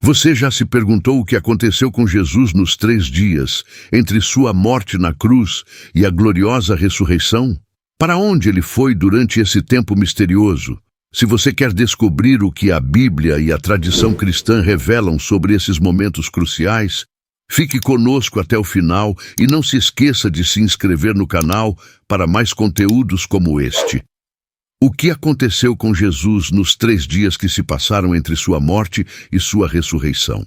Você já se perguntou o que aconteceu com Jesus nos 3 dias, entre sua morte na cruz e a gloriosa ressurreição? Para onde ele foi durante esse tempo misterioso? Se você quer descobrir o que a Bíblia e a tradição cristã revelam sobre esses momentos cruciais, fique conosco até o final e não se esqueça de se inscrever no canal para mais conteúdos como este. O que aconteceu com Jesus nos 3 dias que se passaram entre sua morte e sua ressurreição?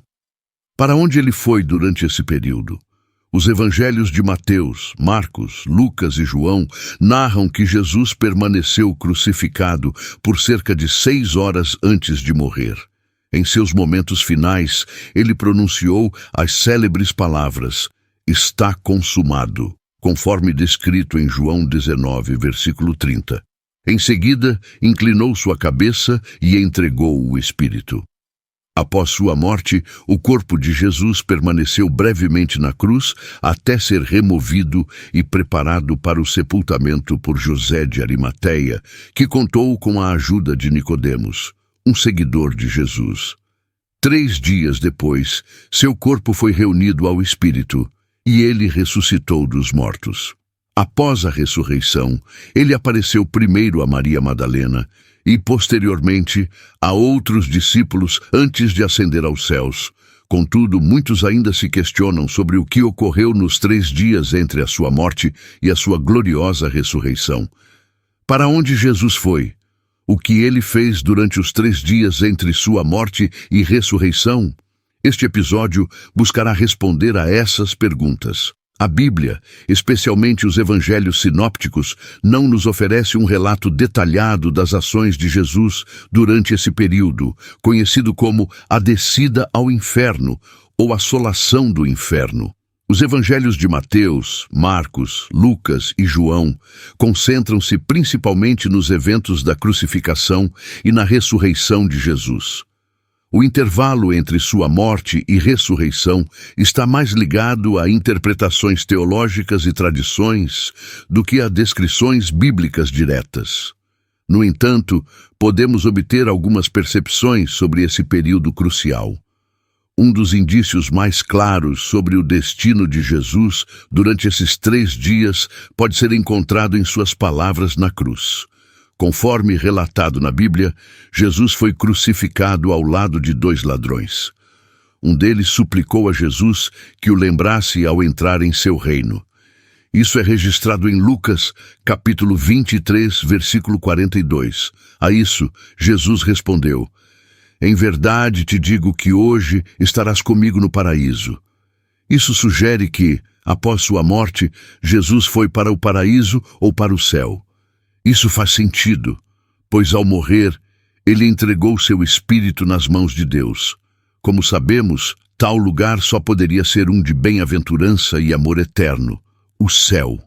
Para onde ele foi durante esse período? Os evangelhos de Mateus, Marcos, Lucas e João narram que Jesus permaneceu crucificado por cerca de 6 horas antes de morrer. Em seus momentos finais, ele pronunciou as célebres palavras: "Está consumado", conforme descrito em João 19, versículo 30. Em seguida, inclinou sua cabeça e entregou o Espírito. Após sua morte, o corpo de Jesus permaneceu brevemente na cruz até ser removido e preparado para o sepultamento por José de Arimateia, que contou com a ajuda de Nicodemos, um seguidor de Jesus. 3 dias depois, seu corpo foi reunido ao Espírito e ele ressuscitou dos mortos. Após a ressurreição, ele apareceu primeiro a Maria Madalena e, posteriormente, a outros discípulos antes de ascender aos céus. Contudo, muitos ainda se questionam sobre o que ocorreu nos 3 dias entre a sua morte e a sua gloriosa ressurreição. Para onde Jesus foi? O que ele fez durante os 3 dias entre sua morte e ressurreição? Este episódio buscará responder a essas perguntas. A Bíblia, especialmente os evangelhos sinópticos, não nos oferece um relato detalhado das ações de Jesus durante esse período, conhecido como a descida ao inferno ou assolação do inferno. Os evangelhos de Mateus, Marcos, Lucas e João concentram-se principalmente nos eventos da crucificação e na ressurreição de Jesus. O intervalo entre sua morte e ressurreição está mais ligado a interpretações teológicas e tradições do que a descrições bíblicas diretas. No entanto, podemos obter algumas percepções sobre esse período crucial. Um dos indícios mais claros sobre o destino de Jesus durante esses 3 dias pode ser encontrado em suas palavras na cruz. Conforme relatado na Bíblia, Jesus foi crucificado ao lado de 2 ladrões. Um deles suplicou a Jesus que o lembrasse ao entrar em seu reino. Isso é registrado em Lucas, capítulo 23, versículo 42. A isso, Jesus respondeu: "Em verdade te digo que hoje estarás comigo no paraíso." Isso sugere que, após sua morte, Jesus foi para o paraíso ou para o céu. Isso faz sentido, pois ao morrer, ele entregou seu espírito nas mãos de Deus. Como sabemos, tal lugar só poderia ser um de bem-aventurança e amor eterno, o céu.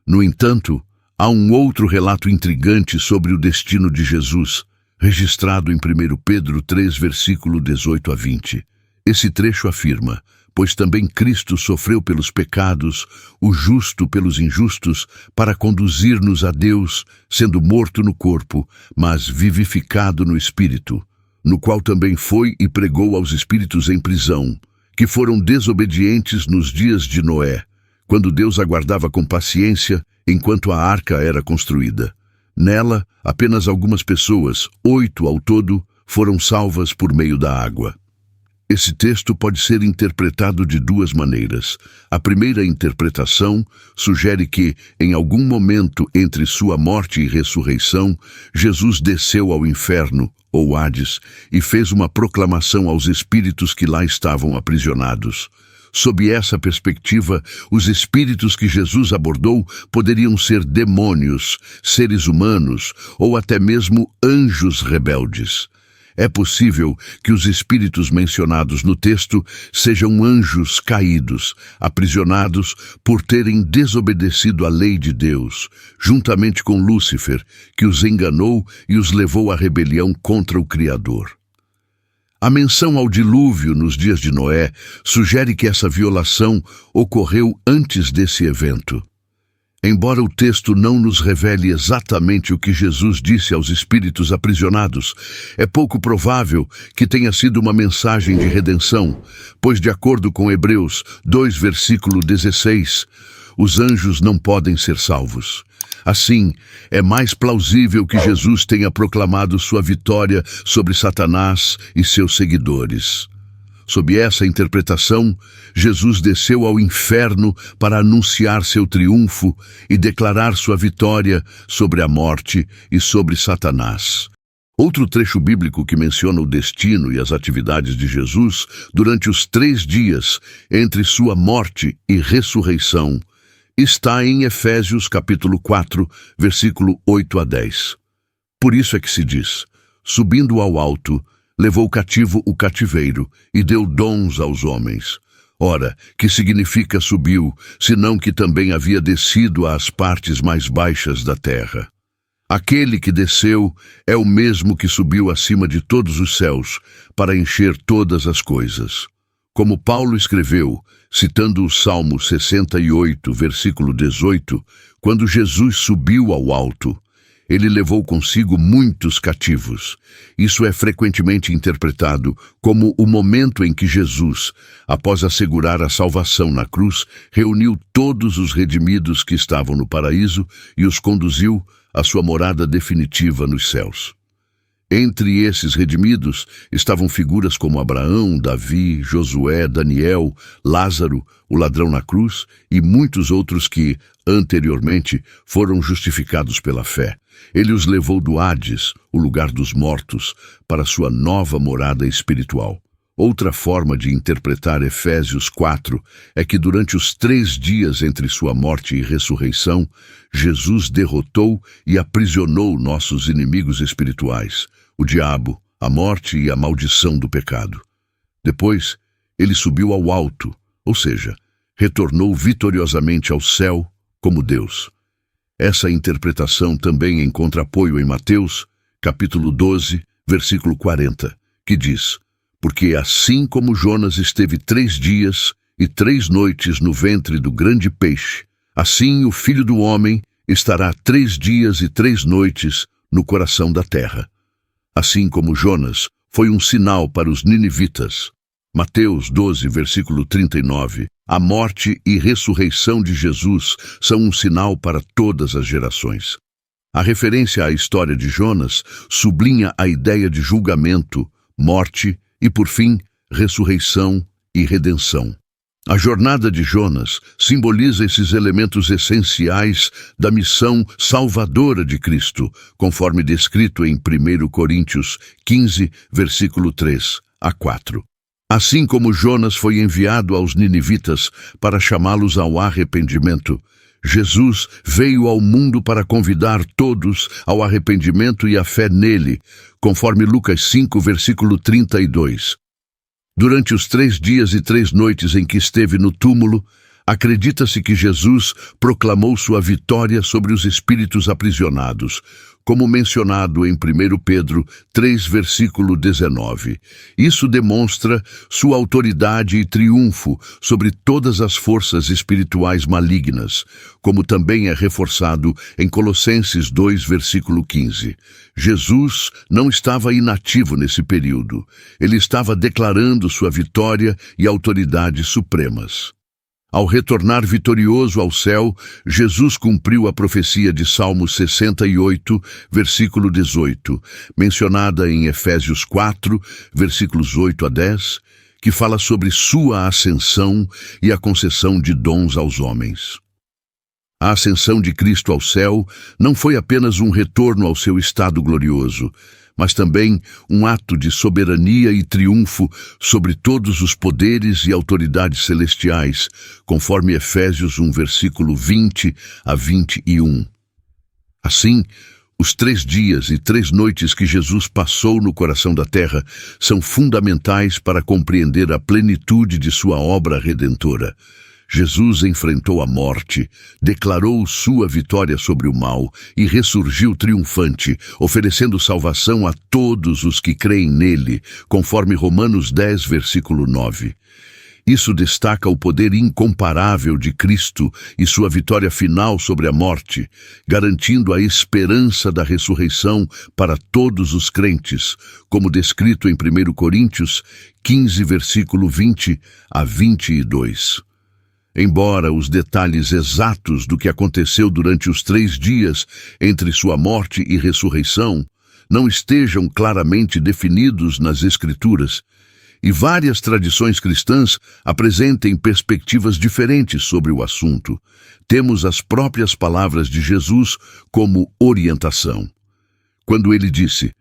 No entanto, há um outro relato intrigante sobre o destino de Jesus, registrado em 1 Pedro 3, versículo 18 a 20. Esse trecho afirma: "Pois também Cristo sofreu pelos pecados, o justo pelos injustos, para conduzir-nos a Deus, sendo morto no corpo, mas vivificado no Espírito, no qual também foi e pregou aos espíritos em prisão, que foram desobedientes nos dias de Noé, quando Deus aguardava com paciência enquanto a arca era construída. Nela, apenas algumas pessoas, 8 ao todo, foram salvas por meio da água." Esse texto pode ser interpretado de 2 maneiras. A primeira interpretação sugere que, em algum momento entre sua morte e ressurreição, Jesus desceu ao inferno, ou Hades, e fez uma proclamação aos espíritos que lá estavam aprisionados. Sob essa perspectiva, os espíritos que Jesus abordou poderiam ser demônios, seres humanos ou até mesmo anjos rebeldes. É possível que os espíritos mencionados no texto sejam anjos caídos, aprisionados por terem desobedecido à lei de Deus, juntamente com Lúcifer, que os enganou e os levou à rebelião contra o Criador. A menção ao dilúvio nos dias de Noé sugere que essa violação ocorreu antes desse evento. Embora o texto não nos revele exatamente o que Jesus disse aos espíritos aprisionados, é pouco provável que tenha sido uma mensagem de redenção, pois, de acordo com Hebreus 2, versículo 16, os anjos não podem ser salvos. Assim, é mais plausível que Jesus tenha proclamado sua vitória sobre Satanás e seus seguidores. Sob essa interpretação, Jesus desceu ao inferno para anunciar seu triunfo e declarar sua vitória sobre a morte e sobre Satanás. Outro trecho bíblico que menciona o destino e as atividades de Jesus durante os 3 dias entre sua morte e ressurreição está em Efésios capítulo 4, versículo 8 a 10. Por isso é que se diz: subindo ao alto, levou cativo o cativeiro e deu dons aos homens. Ora, que significa subiu, senão que também havia descido às partes mais baixas da terra? Aquele que desceu é o mesmo que subiu acima de todos os céus para encher todas as coisas. Como Paulo escreveu, citando o Salmo 68, versículo 18, quando Jesus subiu ao alto, ele levou consigo muitos cativos. Isso é frequentemente interpretado como o momento em que Jesus, após assegurar a salvação na cruz, reuniu todos os redimidos que estavam no paraíso e os conduziu à sua morada definitiva nos céus. Entre esses redimidos estavam figuras como Abraão, Davi, Josué, Daniel, Lázaro, o ladrão na cruz e muitos outros que, anteriormente, foram justificados pela fé. Ele os levou do Hades, o lugar dos mortos, para sua nova morada espiritual. Outra forma de interpretar Efésios 4 é que durante os 3 dias entre sua morte e ressurreição, Jesus derrotou e aprisionou nossos inimigos espirituais, o diabo, a morte e a maldição do pecado. Depois, ele subiu ao alto, ou seja, retornou vitoriosamente ao céu como Deus. Essa interpretação também encontra apoio em Mateus, capítulo 12, versículo 40, que diz: porque assim como Jonas esteve 3 dias e 3 noites no ventre do grande peixe, assim o Filho do Homem estará 3 dias e 3 noites no coração da terra. Assim como Jonas foi um sinal para os ninivitas. Mateus 12, versículo 39. A morte e ressurreição de Jesus são um sinal para todas as gerações. A referência à história de Jonas sublinha a ideia de julgamento, morte e, por fim, ressurreição e redenção. A jornada de Jonas simboliza esses elementos essenciais da missão salvadora de Cristo, conforme descrito em 1 Coríntios 15, versículo 3 a 4. Assim como Jonas foi enviado aos ninivitas para chamá-los ao arrependimento, Jesus veio ao mundo para convidar todos ao arrependimento e à fé nele, conforme Lucas 5, versículo 32. Durante os 3 dias e 3 noites em que esteve no túmulo, acredita-se que Jesus proclamou sua vitória sobre os espíritos aprisionados, como mencionado em 1 Pedro 3, versículo 19. Isso demonstra sua autoridade e triunfo sobre todas as forças espirituais malignas, como também é reforçado em Colossenses 2, versículo 15. Jesus não estava inativo nesse período. Ele estava declarando sua vitória e autoridade supremas. Ao retornar vitorioso ao céu, Jesus cumpriu a profecia de Salmo 68, versículo 18, mencionada em Efésios 4, versículos 8 a 10, que fala sobre sua ascensão e a concessão de dons aos homens. A ascensão de Cristo ao céu não foi apenas um retorno ao seu estado glorioso, mas também um ato de soberania e triunfo sobre todos os poderes e autoridades celestiais, conforme Efésios 1, versículo 20 a 21. Assim, os 3 dias e 3 noites que Jesus passou no coração da terra são fundamentais para compreender a plenitude de sua obra redentora. Jesus enfrentou a morte, declarou sua vitória sobre o mal e ressurgiu triunfante, oferecendo salvação a todos os que creem nele, conforme Romanos 10, versículo 9. Isso destaca o poder incomparável de Cristo e sua vitória final sobre a morte, garantindo a esperança da ressurreição para todos os crentes, como descrito em 1 Coríntios 15, versículo 20 a 22. Embora os detalhes exatos do que aconteceu durante os 3 dias entre sua morte e ressurreição não estejam claramente definidos nas Escrituras, e várias tradições cristãs apresentem perspectivas diferentes sobre o assunto, temos as próprias palavras de Jesus como orientação. Quando ele disse,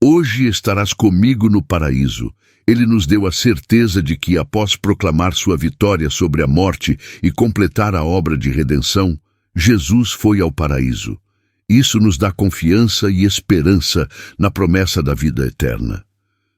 "Hoje estarás comigo no paraíso", ele nos deu a certeza de que, após proclamar sua vitória sobre a morte e completar a obra de redenção, Jesus foi ao paraíso. Isso nos dá confiança e esperança na promessa da vida eterna.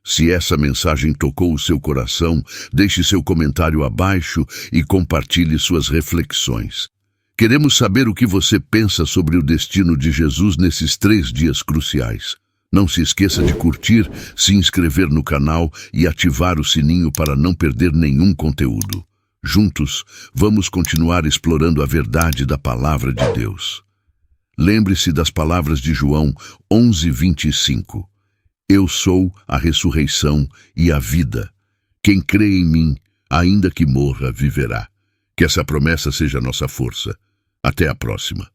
Se essa mensagem tocou o seu coração, deixe seu comentário abaixo e compartilhe suas reflexões. Queremos saber o que você pensa sobre o destino de Jesus nesses 3 dias cruciais. Não se esqueça de curtir, se inscrever no canal e ativar o sininho para não perder nenhum conteúdo. Juntos, vamos continuar explorando a verdade da Palavra de Deus. Lembre-se das palavras de João 11:25. Eu sou a ressurreição e a vida. Quem crê em mim, ainda que morra, viverá. Que essa promessa seja nossa força. Até a próxima.